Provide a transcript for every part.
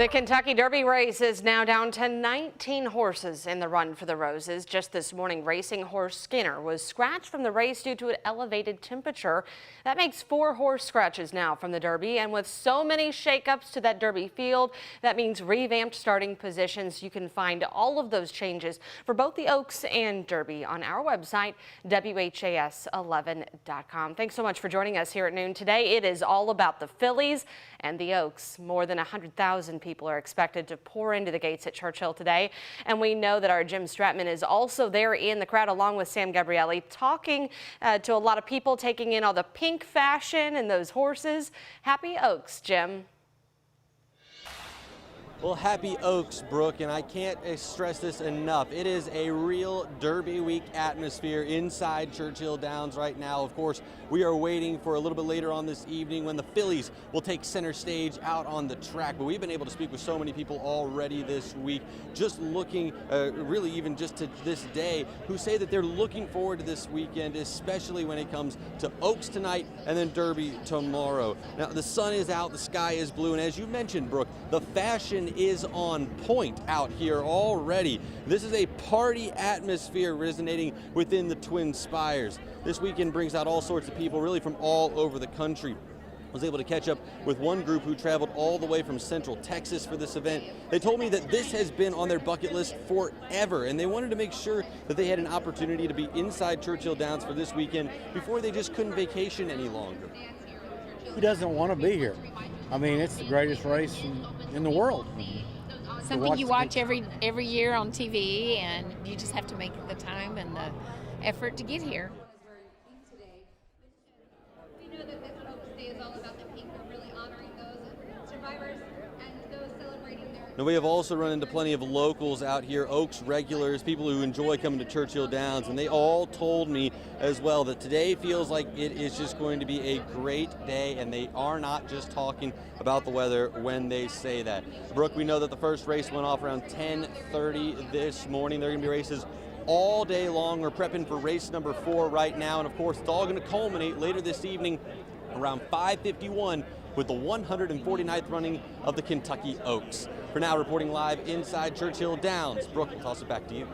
The Kentucky Derby race is now down to 19 horses in the run for the Roses. Just this morning, racing horse Skinner was scratched from the race due to an elevated temperature. That makes 4 horse scratches now from the Derby. And with so many shakeups to that Derby field, that means revamped starting positions. You can find all of those changes for both the Oaks and Derby on our website, WHAS11.com. Thanks so much for joining us here at noon today. It is all about the fillies and the Oaks. More than 100,000 people are expected to pour into the gates at Churchill today. And we know that our Jim Stratman is also there in the crowd along with Sam Gabrielli, talking to a lot of people, taking in all the pink fashion and those horses. Happy Oaks, Jim. Well, happy Oaks, Brooke, and I can't stress this enough. It is a real Derby week atmosphere inside Churchill Downs right now. Of course, we are waiting for a little bit later on this evening when the fillies will take center stage out on the track. But we've been able to speak with so many people already this week, just looking, really even just to this day, who say that they're looking forward to this weekend, especially when it comes to Oaks tonight and then Derby tomorrow. Now, the sun is out, the sky is blue, and as you mentioned, Brooke, the fashion is on point out here already. This is a party atmosphere resonating within the Twin Spires. This weekend brings out all sorts of people really from all over the country. I was able to catch up with one group who traveled all the way from Central Texas for this event. They told me that this has been on their bucket list forever, and they wanted to make sure that they had an opportunity to be inside Churchill Downs for this weekend before they just couldn't vacation any longer. Who doesn't want to be here? I mean, it's the greatest race in the world. Something you watch every year on TV, and you just have to make the time and the effort to get here. We know that this Oaks Day is all about the pink. We're really honoring those survivors and those celebrating their... Now, we have also run into plenty of locals out here, Oaks regulars, people who enjoy coming to Churchill Downs, and they all told me as well that today feels like it is just going to be a great day, and they are not just talking about the weather when they say that. Brooke, we know that the first race went off around 10:30 this morning. There are going to be races all day long. We're prepping for race number 4 right now, and of course it's all going to culminate later this evening around 5:51 with the 149th running of the Kentucky Oaks. For now, reporting live inside Churchill Downs, Brooke, I'll toss it back to you.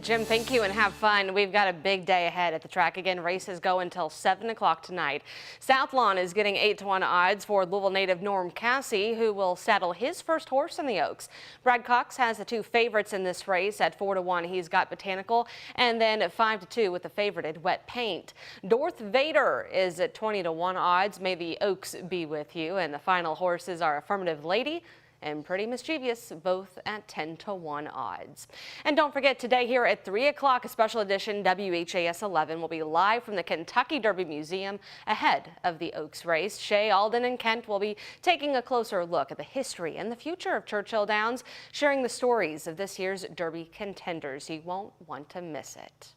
Jim, thank you and have fun. We've got a big day ahead at the track. Again, races go until 7 o'clock tonight. South Lawn is getting 8-1 odds for Louisville native Norm Cassie, who will saddle his first horse in the Oaks. Brad Cox has the 2 favorites in this race. At 4-1, he's got Botanical, and then at 5-2 with the favorited Wet Paint. Dorth Vader is at 20-1 odds. May the Oaks be with you. And the final horses are Affirmative Lady and Pretty Mischievous, both at 10-1 odds. And don't forget, today here at 3 o'clock, a special edition WHAS 11 will be live from the Kentucky Derby Museum ahead of the Oaks race. Shay, Alden, and Kent will be taking a closer look at the history and the future of Churchill Downs, sharing the stories of this year's Derby contenders. You won't want to miss it.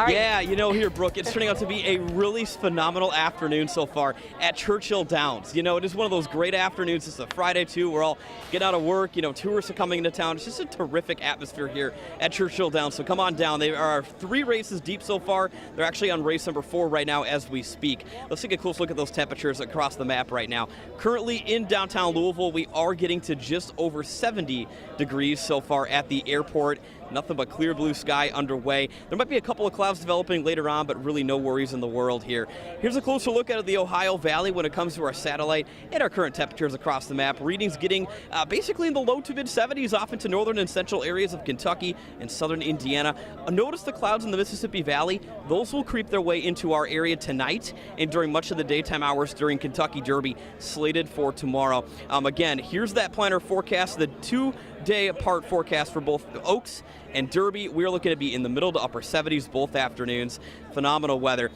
Yeah, you know, here, Brooke, it's turning out to be a really phenomenal afternoon so far at Churchill Downs. You know, it is one of those great afternoons. It's a Friday, too. We're all getting out of work. You know, tourists are coming into town. It's just a terrific atmosphere here at Churchill Downs. So come on down. There are 3 races deep so far. They're actually on race number 4 right now as we speak. Let's take a close look at those temperatures across the map right now. Currently in downtown Louisville, we are getting to just over 70 degrees so far at the airport. Nothing but clear blue sky underway. There might be a couple of clouds developing later on, but really no worries in the world here. Here's a closer look at the Ohio Valley when it comes to our satellite and our current temperatures across the map. Readings getting basically in the low to mid 70s off into northern and central areas of Kentucky and southern Indiana. Notice the clouds in the Mississippi Valley. Those will creep their way into our area tonight and during much of the daytime hours during Kentucky Derby slated for tomorrow. Again, here's that planner forecast, the 2-day apart forecast for both the Oaks and Derby. We're looking to be in the middle to upper 70s both afternoons. Phenomenal weather.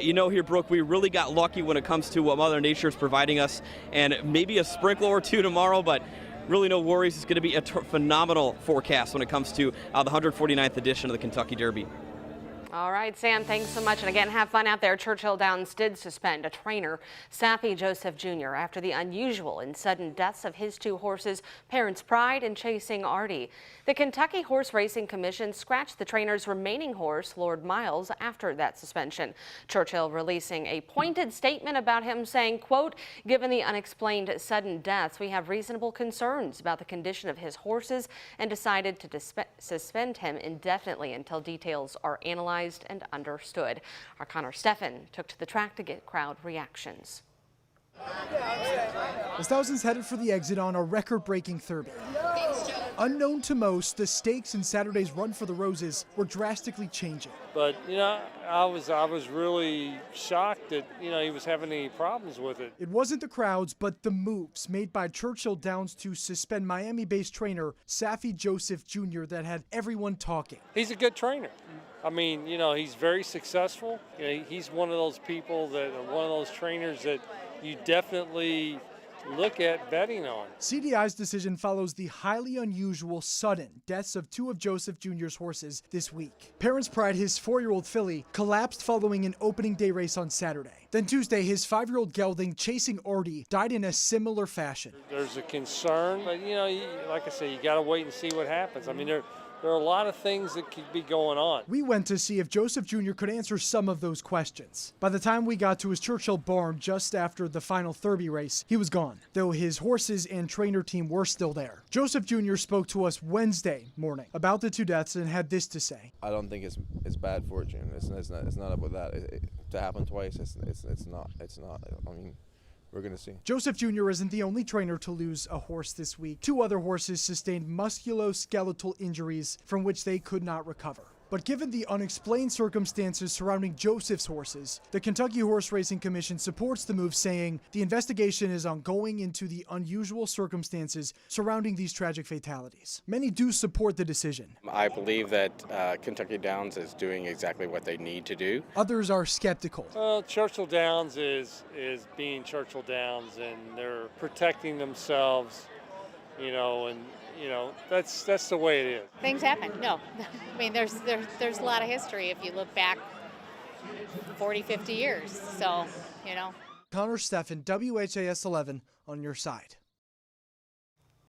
You know, here, Brooke, we really got lucky when it comes to what Mother Nature is providing us, and maybe a sprinkle or 2 tomorrow, but really no worries. It's going to be a phenomenal forecast when it comes to the 149th edition of the Kentucky Derby. All right, Sam, thanks so much. And again, have fun out there. Churchill Downs did suspend a trainer, Safi Joseph Jr., after the unusual and sudden deaths of his 2 horses, Parents' Pride and Chasing Artie. The Kentucky Horse Racing Commission scratched the trainer's remaining horse, Lord Miles, after that suspension. Churchill releasing a pointed statement about him saying, quote, "Given the unexplained sudden deaths, we have reasonable concerns about the condition of his horses and decided to suspend him indefinitely until details are analyzed and understood." Our Connor Steffen took to the track to get crowd reactions. As thousands headed for the exit on a record-breaking Derby. Unknown to most, the stakes in Saturday's Run for the Roses were drastically changing. But, I was really shocked that, he was having any problems with it. It wasn't the crowds, but the moves made by Churchill Downs to suspend Miami-based trainer Safi Joseph Jr. that had everyone talking. He's a good trainer. I mean, he's very successful. He's one of those people one of those trainers that you definitely look at betting on. CDI's decision follows the highly unusual sudden deaths of 2 of Joseph Jr.'s horses this week. Parents' Pride, his 4-year-old filly, collapsed following an opening day race on Saturday. Then Tuesday, his 5-year-old gelding, Chasing Artie, died in a similar fashion. There's a concern, but like I say, you got to wait and see what happens. I mean, there are a lot of things that could be going on. We went to see if Joseph Jr. could answer some of those questions. By the time we got to his Churchill barn just after the final Derby race, he was gone, though his horses and trainer team were still there. Joseph Jr. spoke to us Wednesday morning about the 2 deaths and had this to say. I don't think it's bad fortune. It's not about that. To happen twice, it's not. I mean, we're going to see. Joseph Jr. isn't the only trainer to lose a horse this week. 2 other horses sustained musculoskeletal injuries from which they could not recover. But given the unexplained circumstances surrounding Joseph's horses, the Kentucky Horse Racing Commission supports the move, saying the investigation is ongoing into the unusual circumstances surrounding these tragic fatalities. Many do support the decision. I believe that Kentucky Downs is doing exactly what they need to do. Others are skeptical. Well, Churchill Downs is being Churchill Downs, and they're protecting themselves, that's the way it is. Things happen. No, I mean there's a lot of history if you look back 40, 50 years. So, Connor Steffen, WHAS 11 on your side.